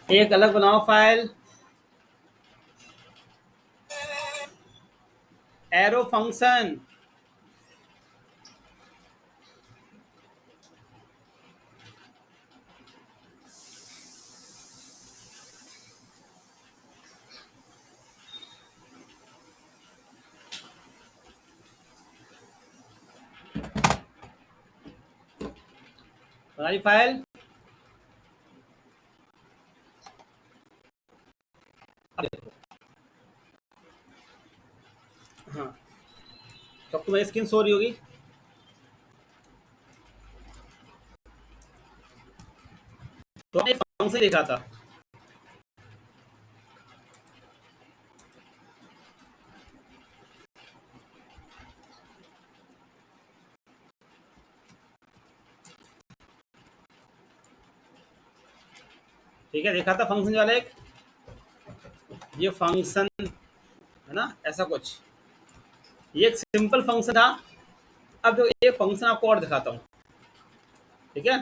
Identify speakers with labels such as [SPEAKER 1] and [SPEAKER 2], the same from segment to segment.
[SPEAKER 1] एक अलग बनाओ फाइल। Arrow function. हमारी फाइल। हाँ, तो तुम्हारी स्क्रीन सो रही होगी। तो एक फंक्शन लिखा था। ठीक है, देखा था फंक्शन वाला एक। ये फंक्शन है ना, ऐसा कुछ। ये एक सिंपल फंक्शन था। अब जो एक फंक्शन आपको और दिखाता हूँ। ठीक है।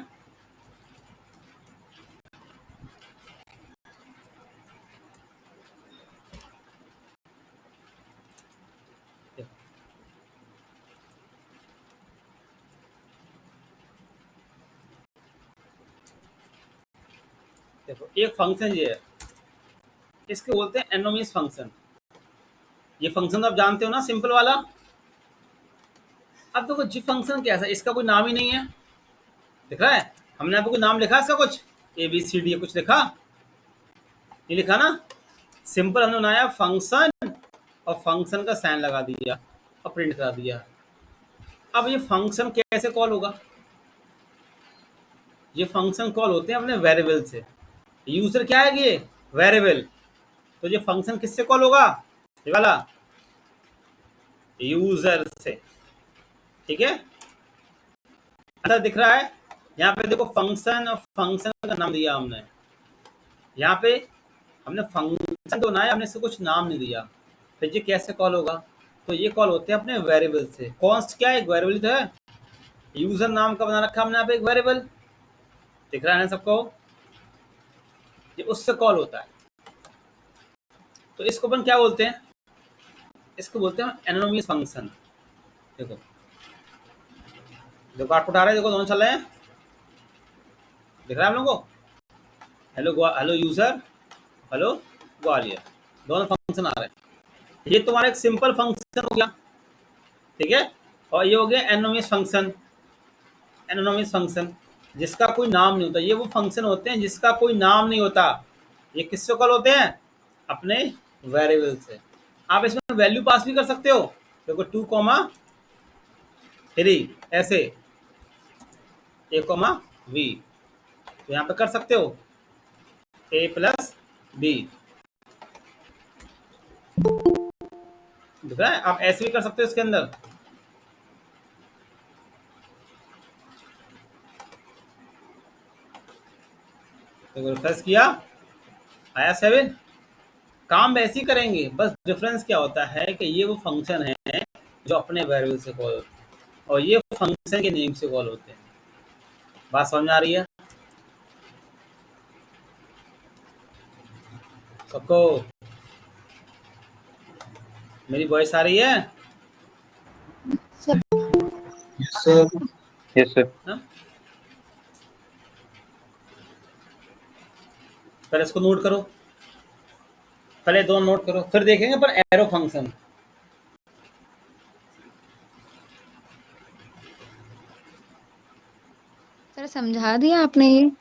[SPEAKER 1] देखो, एक फंक्शन ये है, इसके बोलते हैं एनोनिमस फंक्शन। ये फंक्शन तो आप जानते हो ना, सिंपल वाला। अब देखो जी फंक्शन कैसा है, इसका कोई नाम ही नहीं है। दिख रहा है? हमने आपको कोई नाम लिखा इसका कुछ, ए बी सी डी कुछ लिखा? ये लिखा ना। सिंपल हमने बनाया फंक्शन, और फंक्शन का साइन लगा दिया और प्रिंट करा दिया। अब ये फंक्शन कैसे कॉल होगा? ये फंक्शन कॉल होते हैं अपने वेरिएबल से। यूजर क्या है ये? वेरिएबल। तो ये फंक्शन किससे कॉल होगा? ये वाला यूजर से। ठीक है। अच्छा दिख रहा है? यहाँ पे देखो फंक्शन, और फंक्शन का नाम दिया हमने। यहाँ पे हमने फंक्शन तो बनाया, हमने इससे कुछ नाम नहीं दिया। फिर ये कैसे कॉल होगा? तो ये कॉल होते हैं अपने वेरिएबल से। कॉन्स्ट क्या है? एक वेरिएबल तो है। यूजर नाम का बना रखा हमने यहाँ पे एक वेरिएबल। दिख रहा है ना सबको? ये उससे कॉल होता है। तो इसको अपन क्या बोलते हैं? इसको बोलते हैं एनोनिमस फंक्शन। देखो, देखो आउटपुट आ रहा है, देखो दोनों चल रहे हैं। दिख रहा है हम लोगों को? Hello hello user, hello Gwalior, दोनों फंक्शन आ रहे हैं। ये तुम्हारा एक सिंपल फंक्शन हो गया। ठीक है। और ये हो गया एनोनिमस फंक्शन। एनोनिमस फंक्शन जिसका कोई नाम नहीं होता, ये वो फंक्शन होते हैं जिसका कोई नाम नहीं होता। ये किससे कॉल होते हैं? अपने वेरिएबल से। आप इसमें वैल्यू पास भी कर सकते हो। देखो 2,3 ऐसे, A, V, तो यहाँ पे कर सकते हो A+B। दिख रहा है? आप ऐसे भी कर सकते हो इसके अंदर। तो रिफ्रेश किया, आया 7। काम वैसे ही करेंगे, बस डिफरेंस क्या होता है कि ये वो फंक्शन है जो अपने वेरिएबल से कॉल होते हैं, और ये फंक्शन के नेम से कॉल होते हैं। बात समझ आ रही है सबको? मेरी वॉइस आ रही है?
[SPEAKER 2] Yes sir. Yes sir.
[SPEAKER 1] हाँ? पहले इसको नोट करो, पहले दो नोट करो, फिर देखेंगे पर एरो फंक्शन।
[SPEAKER 3] सर समझा दिया आपने ये?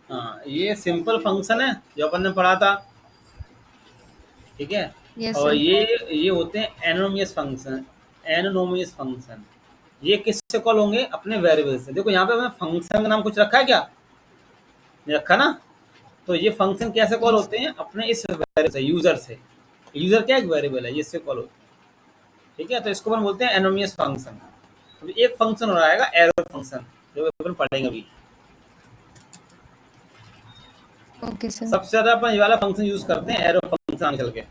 [SPEAKER 1] हाँ, ये सिंपल फंक्शन है जो अपन ने पढ़ा था। ठीक है।
[SPEAKER 3] यस
[SPEAKER 1] और
[SPEAKER 3] सर।
[SPEAKER 1] ये होते हैं एनोनिमस फंक्शन। एनोनिमस फंक्शन ये किससे कॉल होंगे? अपने वेरिएबल से। देखो यहाँ पे हमने फंक्शन का नाम कुछ रखा है क्या? नहीं रखा ना। तो ये फंक्शन कैसे कॉल
[SPEAKER 3] यस।
[SPEAKER 1] होते हैं? अपने इस वेरिएबल से, यूजर से। यूजर क्या एक वेरिएबल है, इससे कॉल होते हैं। ठीक है, तो इसको अपन बोलते हैं एनोनिमस फंक्शन। अभी एक फंक्शन और आएगा एरो फंक्शन, जो अपन पढ़ेंगे अभी।
[SPEAKER 3] Okay sir.
[SPEAKER 1] सबसे ज्यादा अपन ये वाला फंक्शन यूज करते हैं, एरो फंक्शन आगे चल के।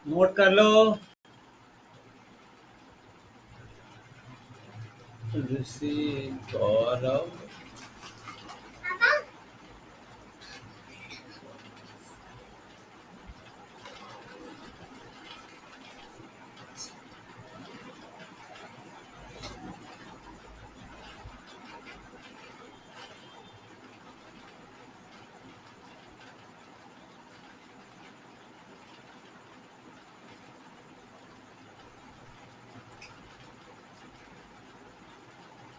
[SPEAKER 1] नोट कर लो। ऋषि गौरव,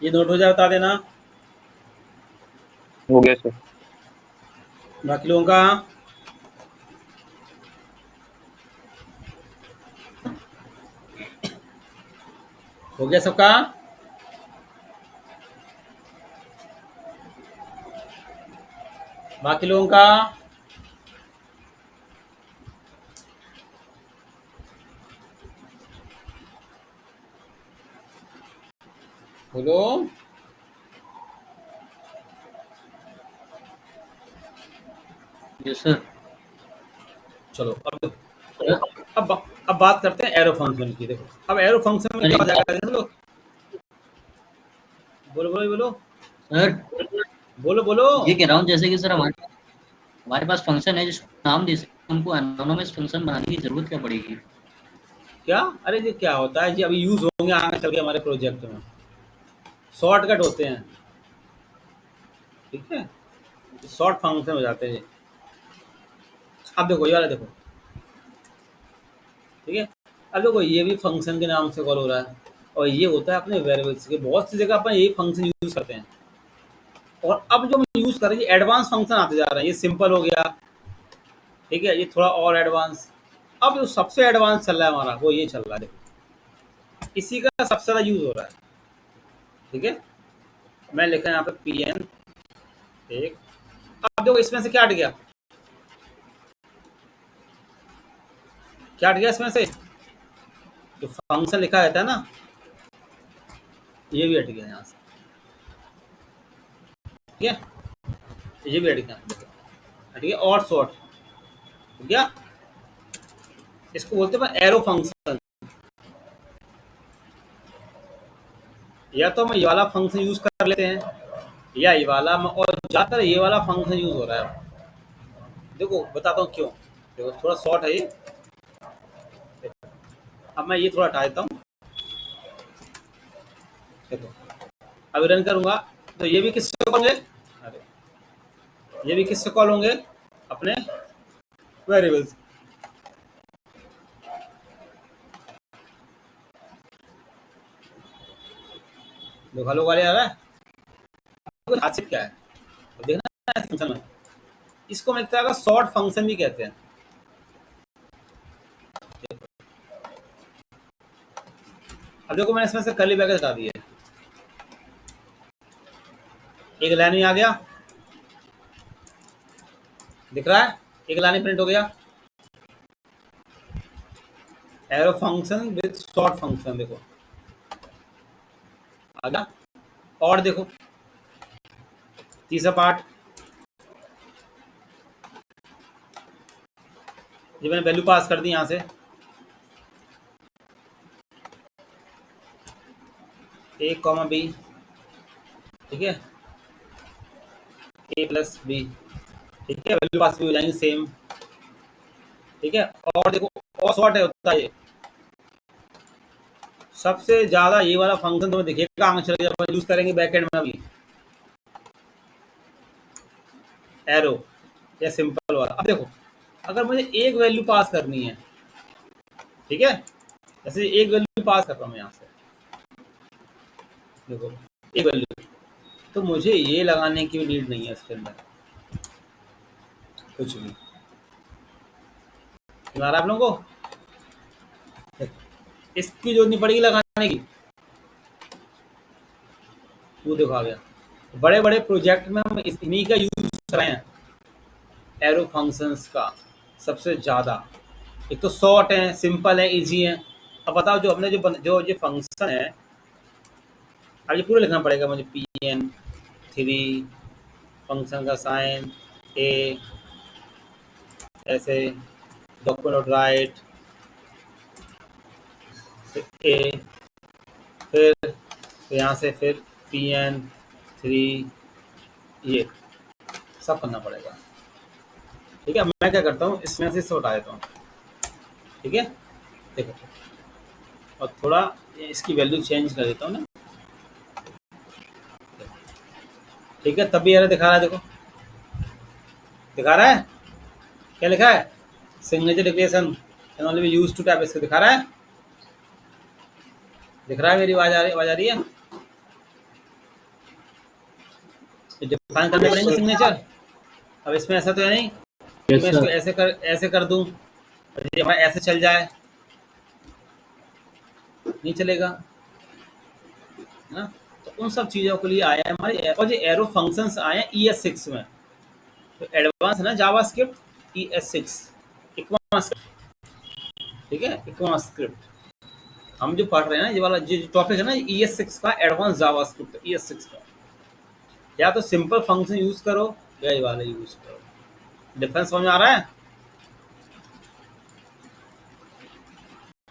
[SPEAKER 1] ये नोट हो जाए बता देना।
[SPEAKER 2] हो गया सर।
[SPEAKER 1] बाकी लोगों का हो गया सबका? बाकी लोगों का बोलो।
[SPEAKER 4] Yes sir.
[SPEAKER 1] चलो अब बात करते हैं एरो फंक्शन की। देखो अब एरो फंक्शन में क्या हो जाएगा, देख लो। बोलो बोलो बोलो
[SPEAKER 4] सर
[SPEAKER 1] बोलो बोलो।
[SPEAKER 4] ये कह रहा हूँ जैसे कि सर हमारे पास फंक्शन है जिसको नाम दे सकते, हमको एनोनिमस फंक्शन बनाने की जरूरत क्या पड़ेगी?
[SPEAKER 1] क्या? अरे ये क्या होता है जी, अभी यूज होंगे आगे चल के हमारे प्रोजेक्ट में, शॉर्टकट होते हैं, ठीक है, शॉर्ट फंक्शन हो जाते हैं। अब देखो ये वाला देखो, ठीक है। अब देखो ये भी फंक्शन के नाम से कॉल हो रहा है, और ये होता है अपने वेरिएबल्स के। बहुत सी जगह अपन यही फंक्शन यूज करते हैं, और अब जो हम यूज कर रहे हैं एडवांस फंक्शन आते जा रहे हैं। ये सिंपल हो गया, ठीक है, ये थोड़ा और एडवांस। अब जो सबसे एडवांस चल रहा है हमारा वो ये चल रहा है, देखो इसी का सबसे ज़्यादा यूज हो रहा है, ठीक है। मैं लिखा यहाँ पे pn एक। अब देखो इसमें से क्या हट गया, क्या हट गया इसमें से? जो फंक्शन लिखा रहता है ना, ये भी हट गया यहाँ से, ठीक है, ये भी हट गया, हट गया। और शॉर्ट हो गया, इसको बोलते हैं एरो फंक्शन। या तो हम ये वाला फंक्शन यूज कर लेते हैं, या ये वाला, और ज़्यादातर ये वाला फंक्शन यूज हो रहा है। देखो बताता हूँ क्यों। देखो थोड़ा शॉर्ट है ये, अब मैं ये थोड़ा हटा देता हूँ। देखो अभी रन करूंगा तो ये भी किससे कॉल होंगे, अरे ये भी किससे कॉल होंगे, अपने वेरिएबल्स। देखो हेलो वाले आ रहा है, खासियत क्या है अब देखना है फंक्शन में। इसको हम एक तरह का शॉर्ट फंक्शन भी कहते हैं। अब देखो मैंने इसमें से कर्ली ब्रैकेट हटा दिए, एक लाइन में आ गया, दिख रहा है, एक लाइन प्रिंट हो गया, arrow function with short function. देखो आ गया। और देखो तीसरा पार्ट, जो मैंने वैल्यू पास कर दी यहाँ से, ए कॉमा बी, ठीक है, ए प्लस बी, ठीक है, वैल्यू पास भी हो जाएंगी सेम, ठीक है। और देखो और शॉर्ट है होता है ये, सबसे ज्यादा ये वाला फंक्शन तुम्हें दिखेगा आगे चल के जब यूज करेंगे बैकएंड में। अभी एरो या सिंपल वाला। अब देखो अगर मुझे एक वैल्यू पास करनी है, ठीक है, जैसे एक वैल्यू पास कर रहा हूँ यहाँ से, देखो एक वैल्यू, तो मुझे ये लगाने की नीड नहीं है इसके अंदर कुछ भी। आ रहा है आप लोगों को? इसकी जरूरत नहीं पड़ेगी लगाने की, वो देखो आ गया। बड़े बड़े प्रोजेक्ट में हम इन्हीं का यूज कर रहे हैं, एरो फंक्शंस का सबसे ज़्यादा। एक तो शॉर्ट है, सिंपल है, इजी है। अब बताओ जो हमने जो ये फंक्शन है, अब ये पूरा लिखना पड़ेगा मुझे, pn3 फंक्शन का साइन ए, ऐसे डॉक्यूमेंट डॉट राइट, फिर ए, फिर यहाँ से फिर Pn3, ये सब करना पड़ेगा। ठीक है, मैं क्या करता हूँ, इसमें से हटा देता हूँ। ठीक है, देखो, और थोड़ा इसकी वैल्यू चेंज कर देता हूँ ना। ठीक है, तब भी एरर दिखा रहा है, देखो दिखा रहा है, क्या लिखा है, signature declaration can only be used to type, इसको दिखा रहा है, दिख रहा है, मेरी आवाज आ रही है। डिफाइन करने पड़ेंगे सिग्नेचर। अब इसमें ऐसा तो है नहीं कि
[SPEAKER 4] यस
[SPEAKER 1] मैं इसको
[SPEAKER 4] सर।
[SPEAKER 1] ऐसे कर दूं, ये हमारा ऐसे चल जाए, नहीं चलेगा, है ना। तो उन सब चीज़ों के लिए आया है हमारे, और जो एरो फंक्शंस आए हैं ES6 में, तो एडवांस है ना जावास्क्रिप्ट ES6 इक्वास्क्रिप्ट। ठीक है, इक्वास्क्रिप्ट हम जो पढ़ रहे हैं ना, ये वाला जो टॉपिक है ना, ES6 का एडवांस जावास्क्रिप्ट ES6 का। या तो सिंपल फंक्शन यूज करो या ये वाला यूज करो। डिफरेंस समझ में आ रहा है?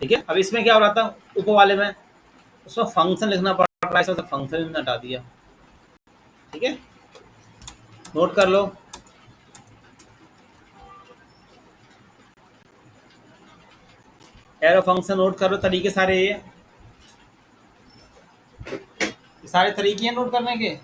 [SPEAKER 1] ठीक है, अब इसमें क्या हो रहा था ऊपर वाले में, उसमें फंक्शन लिखना पड़ रहा है, इसमें फंक्शन भी हटा दिया। ठीक है, नोट कर लो। एरो फंक्शन नोट कर लो, तरीके सारे ये सारे तरीके हैं नोट करने के।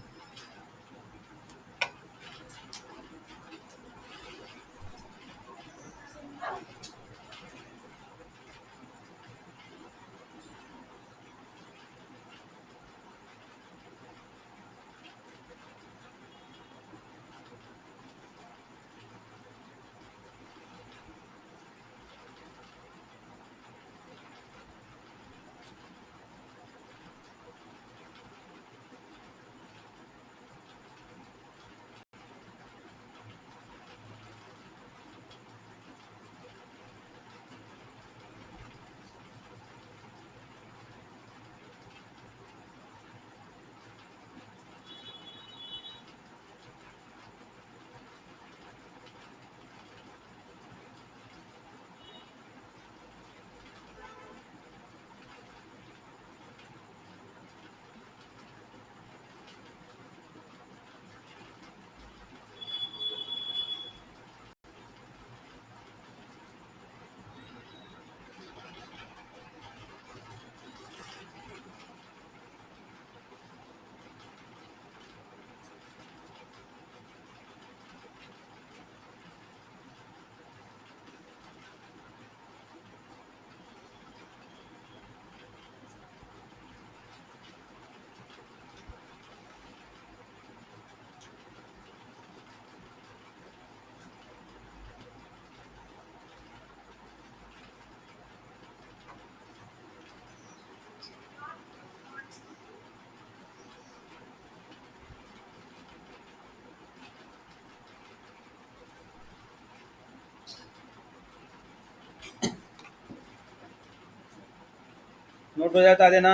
[SPEAKER 1] नोट हो जाता देना।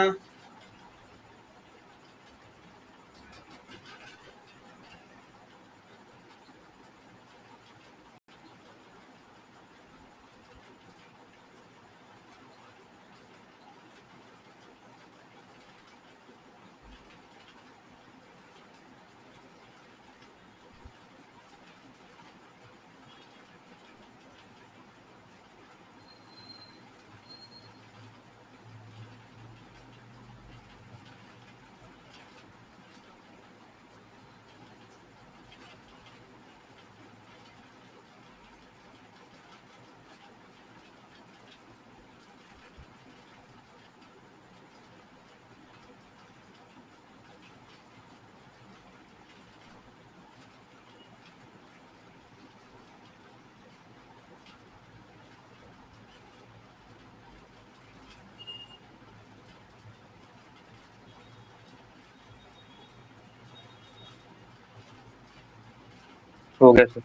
[SPEAKER 2] हो गया सर।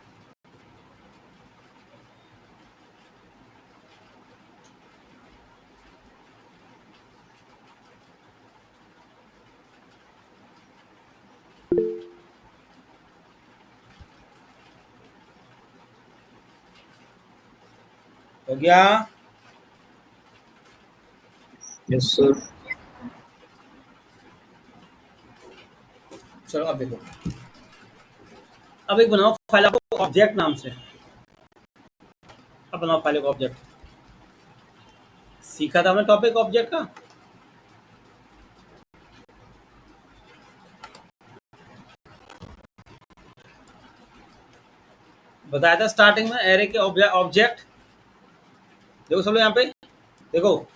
[SPEAKER 1] हो गया?
[SPEAKER 2] Yes, sir.
[SPEAKER 1] चलो अब देखो, अब एक बनाओ फाइल आपको ऑब्जेक्ट नाम से। अब बनाओ फाइल को ऑब्जेक्ट। सीखा था हमने टॉपिक ऑब्जेक्ट का। बताया था स्टार्टिंग में एरे के ऑब्जेक्ट। देखो सब लोग यहाँ पे देखो,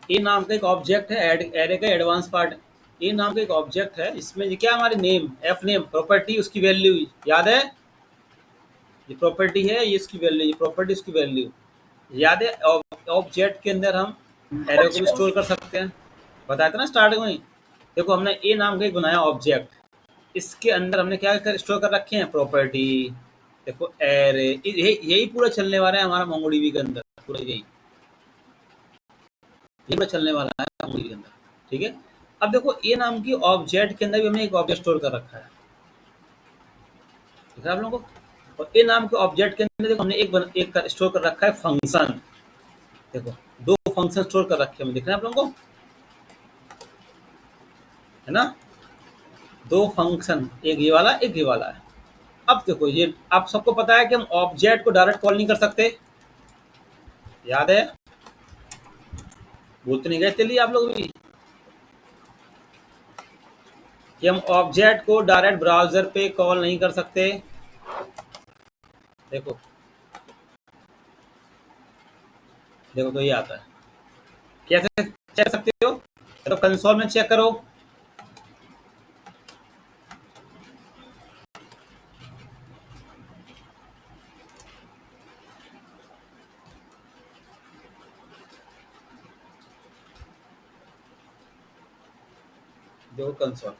[SPEAKER 1] ए नाम का एक ऑब्जेक्ट है, एरे का एडवांस पार्ट। ए नाम का एक ऑब्जेक्ट है, इसमें ये क्या हमारी नेम, एफ नेम प्रॉपर्टी, उसकी वैल्यू याद है। ये प्रॉपर्टी है, ये इसकी वैल्यू, ये प्रॉपर्टी उसकी वैल्यू याद है। ऑब्जेक्ट के अंदर हम एरे को भी स्टोर कर सकते हैं, बताया था ना स्टार्टिंग में ही। देखो हमने ए नाम का एक बनाया ऑब्जेक्ट, इसके अंदर हमने क्या स्टोर कर रखे हैं, प्रॉपर्टी। देखो एरे, यही पूरा चलने वाला है हमारा मोंगोडीबी के अंदर, पूरा यही पूरा चलने वाला है मोंगोडीबी के अंदर, ठीक है। अब देखो ए नाम की ऑब्जेक्ट के अंदर भी हमने एक ऑब्जेक्ट स्टोर कर रखा है, ठीक है आप लोगों को। और ए नाम के ऑब्जेक्ट के अंदर देखो हमने एक स्टोर कर रखा है फंक्शन। देखो दो फंक्शन स्टोर कर रखे हैं, दिख रहे हैं आप लोगों को, है ना। दो फंक्शन, एक ये वाला एक ये वाला है। अब देखो ये आप सबको पता है कि हम ऑब्जेक्ट को डायरेक्ट कॉल नहीं कर सकते, याद है। बोल तो नहीं गए चलिए आप लोग भी कि हम ऑब्जेक्ट को डायरेक्ट ब्राउजर पे कॉल नहीं कर सकते। देखो देखो तो ये आता है, कैसे चेक सकते हो, तो कंसोल में चेक करो। देखो कंसोल,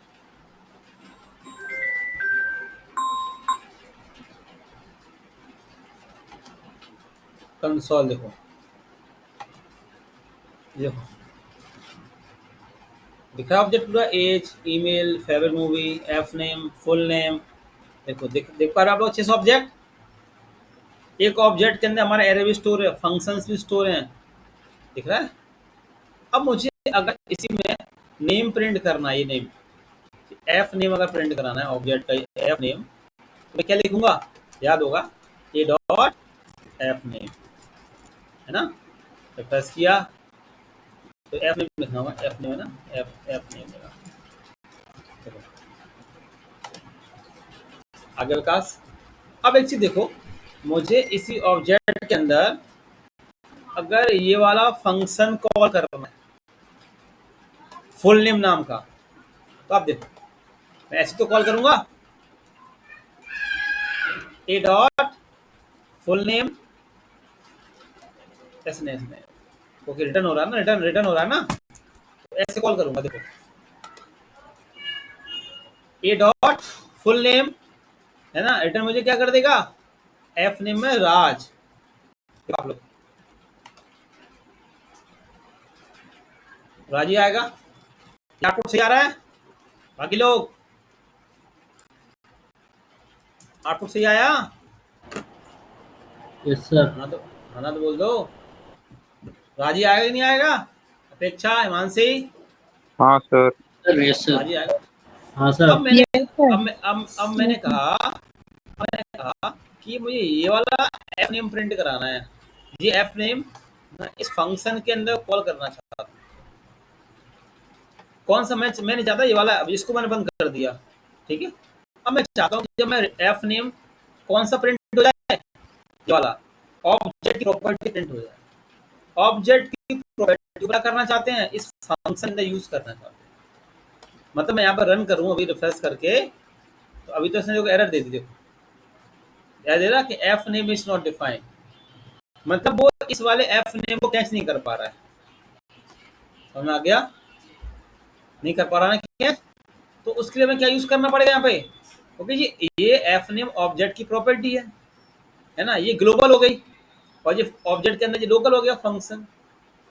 [SPEAKER 1] कंसोल देखो, देखो दिख रहा है ऑब्जेक्ट पूरा, age, email, favourite movie, F name, full name. देखो देख पा रहे हो आप लोग अच्छे से ऑब्जेक्ट। एक ऑब्जेक्ट के अंदर हमारा एरे भी स्टोर है, फंक्शंस भी स्टोर हैं, दिख रहा है। अब मुझे अगर इसी में नेम प्रिंट करना है, ये नेम एफ नेम अगर प्रिंट कराना है ऑब्जेक्ट का एफ नेम, तो मैं क्या लिखूंगा, याद होगा, ए डॉट एफ नेम, है ना। तो प्रेस किया तो एफ नेम लिखना होगा, एफ नेम है ना, एफ नेम होगा। आगे विकास। अब एक चीज देखो, मुझे इसी ऑब्जेक्ट के अंदर अगर ये वाला फंक्शन कॉल करना है फुल नेम नाम का, तो आप देखो मैं ऐसे तो कॉल करूंगा, ए डॉट फुल नेम, ऐसे नहीं, ओके रिटर्न हो रहा है ना, रिटर्न हो रहा है ना, तो ऐसे कॉल करूंगा। देखो ए डॉट फुल नेम, है ना, रिटर्न मुझे क्या कर देगा, एफ नेम में राज। आप लोग राज ही आएगा, आउटपुट सही आ रहा है, बाकी लोग आउटपुट सही आया,
[SPEAKER 4] यस सर।
[SPEAKER 1] हाँ ना तो बोल दो, राजी आएगा कि नहीं आएगा, अपेक्षा, हिमांशी।
[SPEAKER 2] हाँ सर।
[SPEAKER 4] Yes sir.
[SPEAKER 1] राजी आएगा।
[SPEAKER 4] हाँ सर।
[SPEAKER 1] अब मैंने
[SPEAKER 3] Yes, sir.
[SPEAKER 1] अब मैंने कहा कि मुझे ये वाला एफ नेम प्रिंट कराना है, ये एफ नेम इस फंक्शन के अंदर कॉल करना चाहता हूँ। कौन सा मैंने चाहता ये वाला, अब इसको मैंने बंद कर दिया, ठीक है। अब मैं चाहता हूँ जब मैं एफ नेम कौन सा प्रिंट हो जाए, ये वाला ऑब्जेक्ट की प्रॉपर्टी प्रिंट हो जाए। ऑब्जेक्ट की प्रॉपर्टी क्या करना चाहते हैं, इस फंक्शन अंदर यूज करना चाहते हैं। मतलब मैं यहाँ पर रन करूँ अभी रिफ्रेश करके, तो अभी तो इसने जो एरर दे दी, देखो एरर दे रहा कि F name is not defined, मतलब वो इस वाले एफ नेम को कैच नहीं कर पा रहा है। समझ में आ गया, नहीं कर पा रहा है कैच, तो उसके लिए हमें क्या यूज करना पड़ेगा यहाँ पे, क्योंकि ये एफ नेम ऑब्जेक्ट की प्रॉपर्टी है ना, ये ग्लोबल हो गई, और ये ऑब्जेक्ट के अंदर ये लोकल हो गया फंक्शन।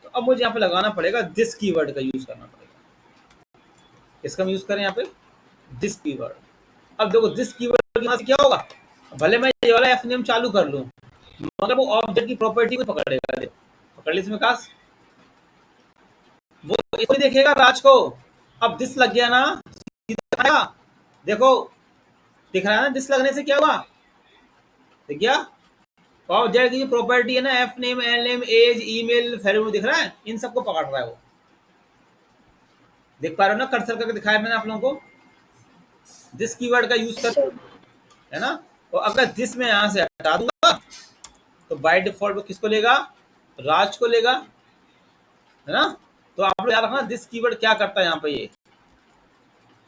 [SPEAKER 1] तो अब मुझे यहाँ पे लगाना पड़ेगा दिस कीवर्ड का यूज करना पड़ेगा। इसका हम यूज करें यहाँ पे दिस कीवर्ड। अब देखो दिस कीवर्ड की वजह से क्या होगा, भले मैं ये वाला एफ नेम चालू कर लूँ, मगर वो ऑब्जेक्ट की प्रॉपर्टी को पकड़ेगा। पकड़ ली इसमें काश, वो इसको नहीं देखेगा राज को। अब दिस लग गया ना, सीधा आया। देखो दिख रहा है ना, दिस लगने से क्या हुआ, दिख गया। ऑब्जेक्ट की प्रॉपर्टी है ना, F name, L name, age, email, फेरो दिख रहा है, इन सबको पकड़ रहा है वो। देख पा रहे हो ना, कर्सर करके दिखाया मैंने आप लोगों को, दिस कीवर्ड का यूज कर, है ना। और अगर दिस में यहां से हटा दूंगा तो बाय डिफॉल्ट वो किसको लेगा, राज को लेगा, है ना। तो आप लोग याद रखना दिस कीवर्ड क्या करता है यहाँ पे, ये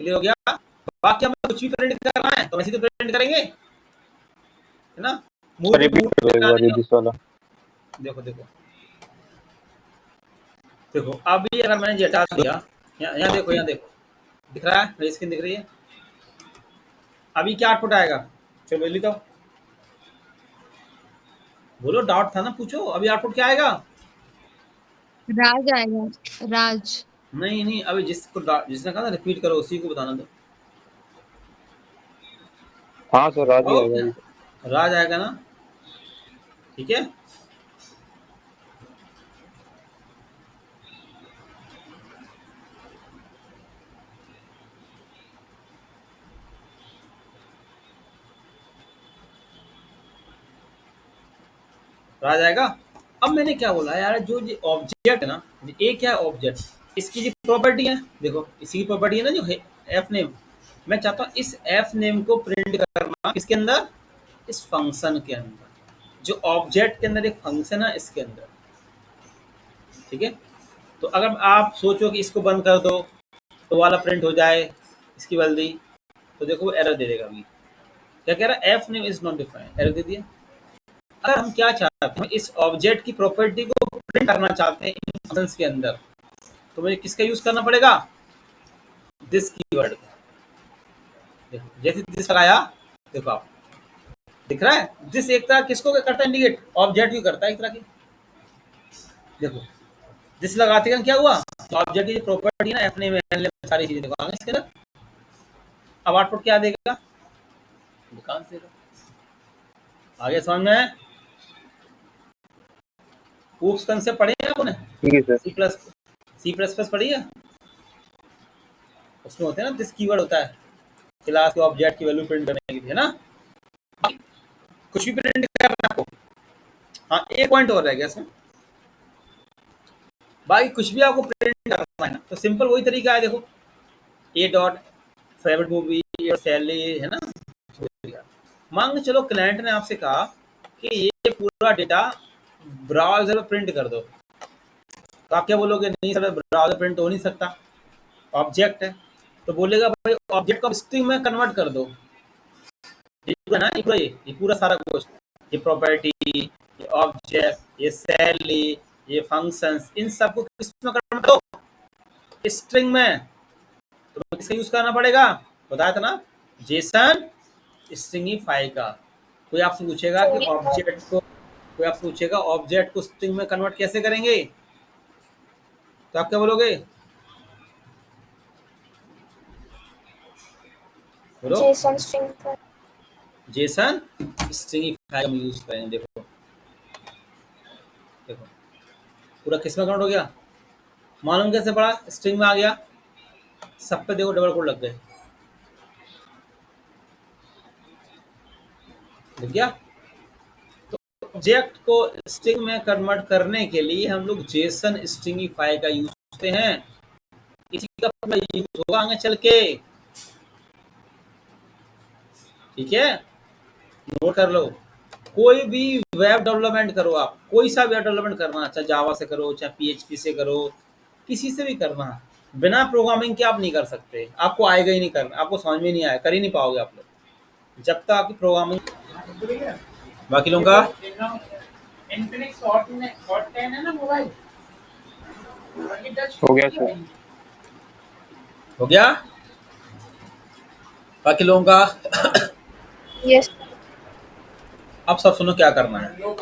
[SPEAKER 1] क्लियर हो गया। बाकी हमें कुछ भी प्रिंट करना है तो वैसे तो प्रिंट करेंगे, है ना।
[SPEAKER 2] रिपीट कर दो एक बार ये दिस वाला।
[SPEAKER 1] देखो देखो देखो, अभी अगर मैंने ये हटा दिया, यहाँ देखो, यहाँ देखो, दिख रहा है, मेरी स्क्रीन दिख रही है। अभी क्या आउटपुट आएगा, चलो बोली तो बोलो, डाउट था ना, पूछो। अभी आउटपुट क्या आएगा।
[SPEAKER 3] राज आएगा, राज।
[SPEAKER 1] नहीं नहीं, अभी जिसने कहा ना रिपीट करो उसी को बताना दो।
[SPEAKER 2] हाँ सर राज ही
[SPEAKER 1] ओ,
[SPEAKER 2] आएगा ये।
[SPEAKER 1] राज आएगा ना, ठीक है। राज आएगा। अब मैंने क्या बोला यार, जो ये ऑब्जेक्ट है ना, ये क्या है ऑब्जेक्ट, इसकी जो प्रॉपर्टी है, देखो इसी की प्रॉपर्टी है ना, जो है एफ नेम। मैं चाहता हूँ इस एफ नेम को प्रिंट करना किसके अंदर, इस फंक्शन के अंदर, जो ऑब्जेक्ट के अंदर एक फंक्शन है इसके अंदर, ठीक है। तो अगर आप सोचो कि इसको बंद कर दो तो वाला प्रिंट हो जाए इसकी जल्दी, तो देखो वो एरर दे देगा। अभी क्या कह रहा है, F name is not defined, error दे दिया। अगर हम क्या चाहते हैं, इस ऑब्जेक्ट की प्रॉपर्टी को प्रिंट करना चाहते हैं इन फंक्शंस के अंदर, तो मुझे किसका यूज करना पड़ेगा, दिस कीवर्ड का। देखो जैसे दिस लगाया, देखो आप दिख रहा है, दिस एक तरह किसको करता है इंडिकेट, ऑब्जेक्ट भी करता है एक तरह की। देखो दिस लगाते हैं क्या हुआ, तो ऑब्जेक्ट की प्रॉपर्टी ना, एफ नेम, एल नेम, सारी चीजें देखो आगे इसके अंदर। अब आउटपुट क्या देगा, दुकान से आगे समझ में, ऊप्स कंसेप्ट पढ़े हैं आपने,
[SPEAKER 2] ठीक है सर।
[SPEAKER 1] सी प्लस प्लस पढ़ी है, उसमें होते हैं ना दिस कीवर्ड होता है, क्लास के ऑब्जेक्ट की वैल्यू प्रिंट करने के लिए, है ना। कुछ भी प्रिंट करना है आपको। हाँ एक पॉइंट और रह गया इसमें, बाकी कुछ भी आपको प्रिंट करना है ना, तो सिंपल वही तरीका है। देखो ए डॉट फेवरेट मूवी और सैलरी, है ना। मान के चलो क्लाइंट ने आपसे कहा कि ये पूरा डेटा ब्राउजर में प्रिंट कर दो, तो आप क्या बोलोगे, नहीं सर ब्राउजर प्रिंट हो नहीं सकता, ऑब्जेक्ट है। तो बोलेगा भाई ऑब्जेक्ट को स्ट्रिंग में कन्वर्ट कर दो, ये पूरा ना, ये पूरा सारा कुछ, ये प्रॉपर्टी, ये ऑब्जेक्ट, ये सैलरी, ये फंक्शंस, इन सबको किस में कन्वर्ट दो, स्ट्रिंग में। तो किसका यूज करना पड़ेगा, बताया था ना, जेसन स्ट्रिंगिफाई का। कोई आपसे पूछेगा कि ऑब्जेक्ट को, कोई आपसे पूछेगा ऑब्जेक्ट को स्ट्रिंग में कन्वर्ट कैसे करेंगे, तो आप क्या बोलोगे, बोलो। जेसन स्ट्रिंगिफाई हम यूज करेंगे। देखो देखो पूरा किस में कन्वर्ट हो गया, मालूम कैसे पड़ा, स्ट्रिंग में आ गया, सब पे देखो डबल कोड लग गए, लग गया। तो ऑब्जेक्ट को स्ट्रिंग में कन्वर्ट करने के लिए हम लोग जेसन स्ट्रिंगिफाई का यूज करते हैं, इसी का यूज होगा आगे चल के, ठीक है। नोट कर लो, कोई भी वेब डेवलपमेंट करो आप, कोई सा वेब डेवलपमेंट करना, चाहे जावा से करो, चाहे पीएचपी से करो, किसी से भी करना, बिना प्रोग्रामिंग के आप नहीं कर सकते, आपको आएगा ही नहीं करना, आपको समझ में नहीं आएगा, कर ही नहीं पाओगे आप लोग जब तक आपकी प्रोग्रामिंग। बाकी लोगों का इन्फिनिक्स हॉट 10 है ना मोबाइल,
[SPEAKER 2] हो गया सर।
[SPEAKER 1] हो गया। बाकी लोगों का
[SPEAKER 5] यस।
[SPEAKER 1] अब सब सुनो क्या करना है।